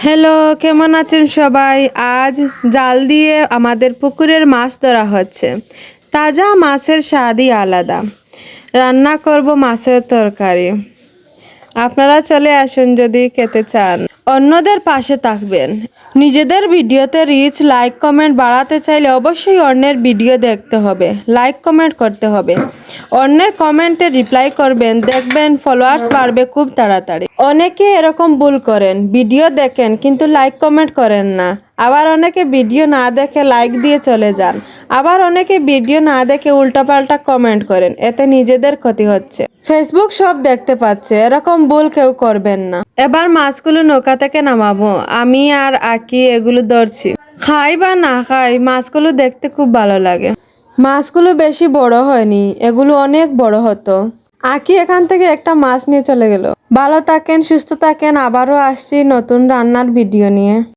Hello, কেমন আছেন সবাই? আজ জাল দিয়ে আমাদের পুকুরের মাছ ধরা হচ্ছে। তাজা মাছের স্বাদই আলাদা। রান্না করব মাছের তরকারি। আপনারা চলে আসুন যদি খেতে চান। অন্যদের পাশে থাকবেন। নিজেদের ভিডিওতে রিচ, লাইক, কমেন্ট বাড়াতে চাইলে অবশ্যই অন্যের ভিডিও দেখতে হবে, লাইক কমেন্ট করতে হবে। অন্যের কমেন্টে রিপ্লাই করবেন, দেখবেন ফলোয়ার্স বাড়বে খুব তাড়াতাড়ি। অনেকে এরকম ভুল করেন, ভিডিও দেখেন কিন্তু লাইক কমেন্ট করেন না। আবার অনেকে ভিডিও না দেখে লাইক দিয়ে চলে যান। আবার অনেকে ভিডিও না দেখে উল্টাপাল্টা কমেন্ট করেন, এতে নিজেদের ক্ষতি হচ্ছে। ফেসবুক সব দেখতে পাচ্ছে, এরকম ভুল কেউ করবেন না। এবার মাছগুলো নৌকা থেকে নামাবো। আমি আর আকি এগুলো ধরছি। খাই বা না খাই, মাছগুলো দেখতে খুব ভালো লাগে। মাছগুলো বেশি বড় হয়নি, এগুলো অনেক বড় হতো। আকি এখান থেকে একটা মাছ নিয়ে চলে গেল। ভালো থাকেন, সুস্থ থাকেন, আবারও আসছি নতুন রান্নার ভিডিও নিয়ে।